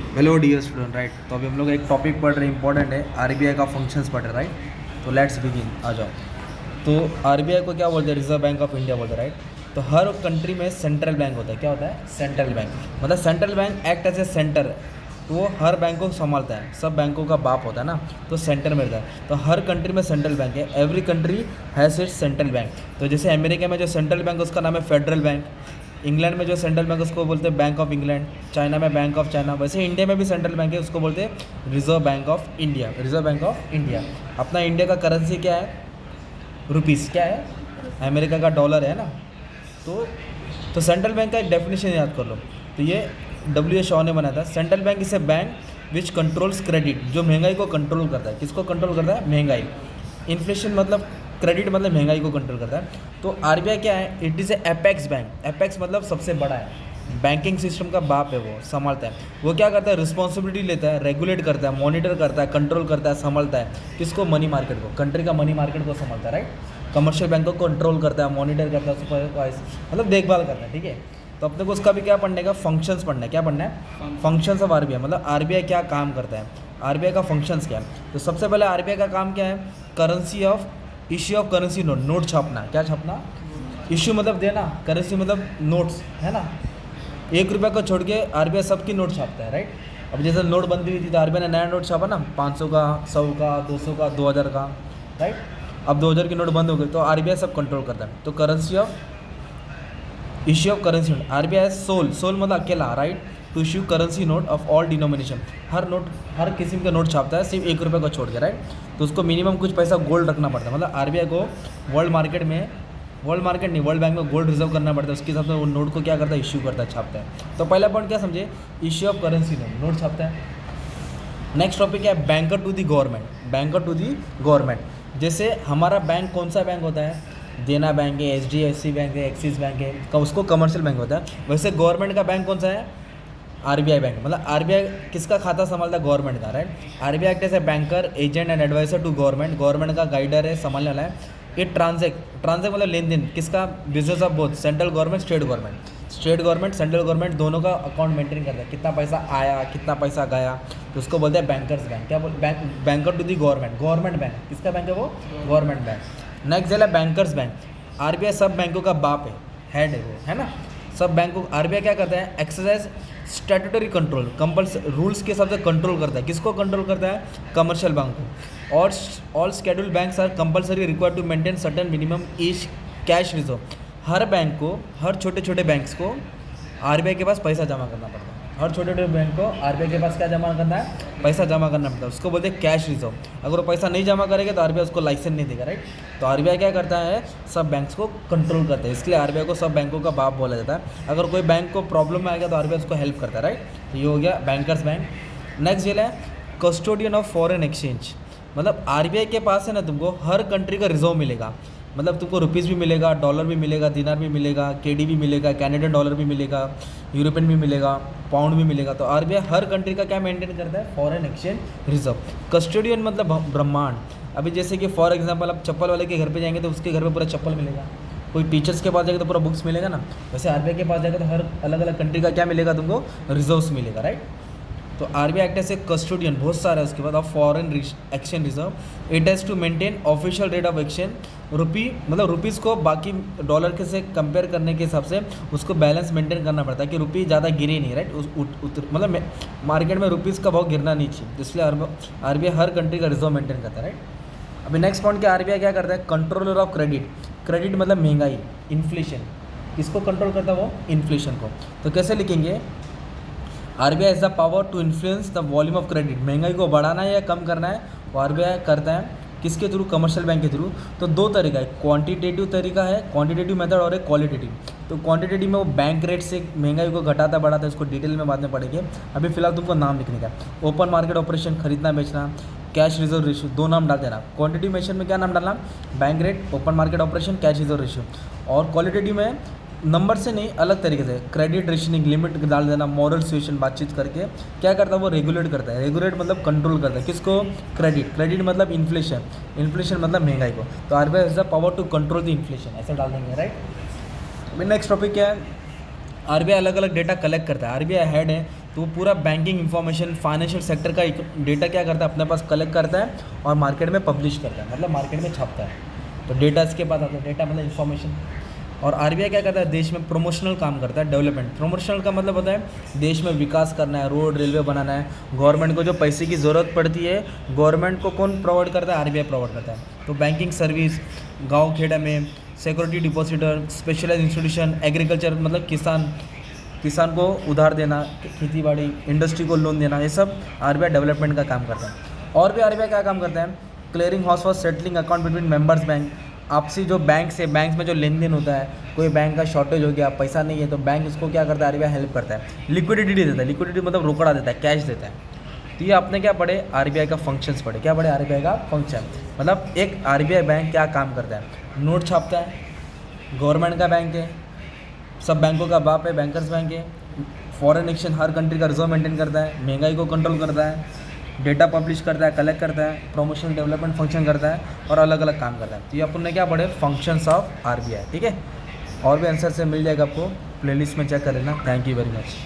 Hello dear student right. तो अभी हम लोग एक टॉपिक पढ़ रहे हैं, इंपॉर्टेंट है, आरबीआई का फंक्शंस पढ़ रहे हैं राइट। तो लेट्स बिगिन, आ जाओ। तो आरबीआई को क्या बोलते हैं? रिजर्व बैंक ऑफ इंडिया बोलते हैं राइट। तो हर कंट्री में सेंट्रल बैंक होता है। क्या होता है? Central bank. मतलब central bank act as a centre, तो वो हर बैंक को संभालता है, सब बैंकों का बाप होता है ना, तो सेंटर में रहता है। तो हर कंट्री में सेंट्रल बैंक है, every country has its central bank. तो जैसे अमेरिका में जो सेंट्रल बैंक उसका नाम है फेडरल बैंक, इंग्लैंड में जो सेंट्रल बैंक उसको बोलते हैं बैंक ऑफ इंग्लैंड, चाइना में बैंक ऑफ चाइना। वैसे इंडिया में भी सेंट्रल बैंक है, उसको बोलते हैं reserve bank of India. Reserve bank of India. अपना इंडिया का करेंसी क्या है? रुपीज़। क्या है? अमेरिका का डॉलर है ना। तो सेंट्रल बैंक का एक डेफिनेशन याद कर लो। तो ये डब्ल्यू एच ओ ने बनाया था। Central bank is a bank which controls credit, जो महंगाई को कंट्रोल करता है। किसको कंट्रोल करता है? महंगाई। इन्फ्लेशन मतलब क्रेडिट, मतलब महंगाई को कंट्रोल करता है। तो आरबीआई क्या है? It is a apex bank. Apex मतलब सबसे बड़ा है, बैंकिंग सिस्टम का बाप है, वो संभालता है। वो क्या करता है? रिस्पॉन्सिबिलिटी लेता है, रेगुलेट करता है, मॉनिटर करता है, कंट्रोल करता है, संभालता है। किसको? मनी मार्केट को, कंट्री का मनी मार्केट को संभालता है राइट। कमर्शियल बैंक को कंट्रोल करता है, मॉनिटर करता है, सुपरवाइज मतलब देखभाल करता है। ठीक है। तो अपने को उसका भी क्या पढ़ने का? फंक्शंस पढ़ना है। क्या पढ़ना है? फंक्शंस ऑफ आरबीआई, मतलब आरबीआई क्या काम करता है, आरबीआई का फंक्शंस क्या है। तो सबसे पहले आरबीआई का काम क्या है? Currency of issue of currency note, note छापना। क्या छापना? इश्यू मतलब देना, करेंसी मतलब नोट्स, है ना। 1 रुपये को छोड़ के आरबीआई सबकी नोट छापता है राइट। अब जैसे नोटबंदी हुई थी तो आरबीआई ने नया नोट छापा ना, 500 का, 100 का, 200 का, 2000 का राइट। अब 2000 की नोट बंद हो गई तो आरबीआई सब कंट्रोल करता है। तो currency of issue of currency note, RBI sole, sole मतलब अकेला right, to issue currency note of all denomination. हर नोट, हर किस्म का नोट छापता है, सिर्फ 1 रुपये को छोड़ के राइट। तो उसको मिनिमम कुछ पैसा गोल्ड रखना पड़ता है। मतलब आरबीआई को वर्ल्ड मार्केट में, वर्ल्ड मार्केट नहीं, वर्ल्ड बैंक में गोल्ड रिजर्व करना पड़ता है। उसके हिसाब से वो नोट को क्या करता है? इश्यू करता है, छापता है। तो पहला पॉइंट क्या समझे? Issue of currency note, note छापता है। नेक्स्ट टॉपिक क्या है? Banker to the government. Banker to the government. जैसे हमारा बैंक कौन सा बैंक होता है? देना बैंक है, एचडीएफसी बैंक है, एक्सिस बैंक है, का उसको कमर्शियल बैंक होता है। वैसे गवर्नमेंट का बैंक कौन सा है? RBI bank. मतलब आरबीआई किसका खाता संभालता है? गवर्नमेंट का right. RBI act as a banker, agent and adviser to government, government का गाइडर है, संभालने वाला है। ये ट्रांजेक्ट मतलब लेन देन, किसका? Business of both central government, state government. State government, central government दोनों का अकाउंट मेंटेन करता है, कितना पैसा आया, कितना पैसा गया। तो उसको बोलते हैं बैंकर्स बैंक। क्या बोल? Banker to the government, government bank. किसका बैंक है वो? Government bank. नेक्स्ट है बैंकर्स बैंक। आरबीआई सब बैंकों का बाप है, हेड है वो, है ना। सब बैंकों, आरबीआई क्या करता है? Exercise statutory control, compulsory rules के हिसाब से कंट्रोल करता है। किसको कंट्रोल करता है? कमर्शियल बैंक को। और all scheduled banks are compulsory required to maintain certain minimum each cash reserve. हर बैंक को, हर छोटे छोटे बैंक्स को आरबीआई के पास पैसा जमा करना पड़ता है। हर छोटे छोटे बैंक को आरबीआई के पास क्या जमा करना है? पैसा जमा करना पड़ता है। उसको बोलते हैं कैश रिजर्व। अगर वो पैसा नहीं जमा करेगा तो आरबीआई उसको लाइसेंस नहीं देगा राइट। तो आरबीआई क्या करता है? सब बैंक्स को कंट्रोल करता है, इसलिए आरबीआई को सब बैंकों का बाप बोला जाता है। अगर कोई बैंक को प्रॉब्लम में आएगा तो आरबीआई उसको हेल्प करता है राइट। तो ये हो गया बैंकर्स बैंक। नेक्स्ट ये है कस्टोडियन ऑफ फॉरेन एक्सचेंज। मतलब आरबीआई के पास है ना, तुमको हर कंट्री का रिजर्व मिलेगा। मतलब तुमको रुपीज़ भी मिलेगा, डॉलर भी मिलेगा, दिनार भी मिलेगा, केडी भी मिलेगा, कैनेडियन डॉलर भी मिलेगा, यूरोपियन भी मिलेगा, पाउंड भी मिलेगा। तो आरबीआई हर कंट्री का क्या मेंटेन करता है? Foreign exchange reserve. कस्टोडियन मतलब ब्रह्मांड। अभी जैसे कि फॉर एग्जांपल आप चप्पल वाले के घर पे जाएंगे तो उसके घर पे पूरा चप्पल मिलेगा। कोई टीचर्स के पास जाएगा तो पूरा बुक्स मिलेगा ना। वैसे आरबीआई के पास जाएगा तो हर अलग अलग कंट्री का क्या मिलेगा? तुमको रिजर्व्स मिलेगा राइट। तो RBI act as a custodian, बहुत सारा है उसके बाद, of foreign exchange reserve. It has to maintain official rate of exchange rupee, मतलब रुपीज़ को बाकी डॉलर के से कंपेयर करने के हिसाब से उसको बैलेंस मेंटेन करना पड़ता है कि रुपी ज़्यादा गिरे नहीं राइट। मतलब मार्केट में रुपीज़ का भाव गिरना नहीं चाहिए, इसलिए आरबीआई हर कंट्री का रिजर्व मेंटेन करता है राइट। अभी नेक्स्ट पॉइंट क्या? आरबीआई क्या करता है? Controller of credit. क्रेडिट मतलब महंगाई, इन्फ्लेशन। किसको कंट्रोल करता है वो? इन्फ्लेशन को। तो कैसे लिखेंगे? RBI has the power to influence the volume of credit. महंगाई को बढ़ाना है या कम करना है, वो आरबीआई करता है। किसके थ्रू? कमर्शियल बैंक के थ्रू। तो दो तरीका है, क्वांटिटेटिव तरीका है, क्वांटिटेटिव मेथड, और एक क्वालिटेटिव। तो क्वांटिटेटिव में वो बैंक रेट से महंगाई को घटाता बढ़ाता है, उसको डिटेल में बाद में पढ़ेंगे। अभी फिलहाल तुमको नाम लिखने का। ओपन मार्केट ऑपरेशन, खरीदना बेचना, कैश रिजर्व रेशियो, दो नाम डाल देना। क्वांटिटी मेजर में क्या नाम डालना? Bank rate, open market operation, cash reserve ratio. और क्वालिटेटिव में नंबर से नहीं, अलग तरीके से क्रेडिट रेशनिंग, लिमिट डाल देना, मॉरल सिचुएशन बातचीत करके क्या करता है वो? रेगुलेट करता है। रेगुलेट मतलब कंट्रोल करता है। किसको? क्रेडिट। क्रेडिट मतलब इन्फ्लेशन, इन्फ्लेशन मतलब महंगाई को। तो RBI has the power to control the inflation, ऐसा डाल देंगे राइट। नेक्स्ट टॉपिक क्या है? आरबीआई अलग अलग डेटा कलेक्ट करता है। आरबीआई हेड है तो वो पूरा बैंकिंग इंफॉर्मेशन फाइनेंशियल सेक्टर का डेटा क्या करता है, अपने पास कलेक्ट करता है और मार्केट में पब्लिश करता है, मतलब मार्केट में छापता है। तो डेटा इसके पास आता है, डेटा मतलब इंफॉर्मेशन। और आरबीआई क्या करता है, देश में प्रमोशनल काम करता है, डेवलपमेंट। प्रमोशनल का मतलब होता है देश में विकास करना है, रोड रेलवे बनाना है। गवर्नमेंट को जो पैसे की ज़रूरत पड़ती है, गवर्नमेंट को कौन प्रोवाइड करता है, आरबीआई प्रोवाइड करता है। तो बैंकिंग सर्विस, गाँव खेड़ा में security depositor, specialise institution, agriculture मतलब किसान को उधार देना, खेती बाड़ी, इंडस्ट्री को लोन देना, ये सब आरबीआई डेवलपमेंट का काम करता है। और भी आरबीआई क्या काम करता है, clearing house for settling account between members bank. आपसी जो बैंक में जो लेन देन होता है, कोई बैंक का शॉर्टेज हो गया, पैसा नहीं है, तो बैंक उसको क्या करता है, आरबीआई हेल्प करता है। लिक्विडिटी देता है, लिक्विडिटी मतलब रोकड़ा देता है, कैश देता है। तो ये आपने क्या पढ़े, आरबीआई का फंक्शंस पढ़े। क्या पढ़े, आरबीआई का फंक्शन, मतलब एक आरबीआई बैंक क्या काम करता है। नोट छापता है, गवर्नमेंट का बैंक है, सब बैंकों का बाप है, बैंकर्स बैंक है। फॉरेन एक्सचेंज, हर कंट्री का रिजर्व मेंटेन करता है, महंगाई को कंट्रोल करता है, डेटा पब्लिश करता है, कलेक्ट करता है, प्रमोशन डेवलपमेंट फंक्शन करता है और अलग अलग काम करता है। तो ये अपन ने क्या पढ़े, फंक्शंस ऑफ आरबीआई। ठीक है, और भी आंसर से मिल जाएगा आपको, प्लेलिस्ट में चेक कर लेना। Thank you very much.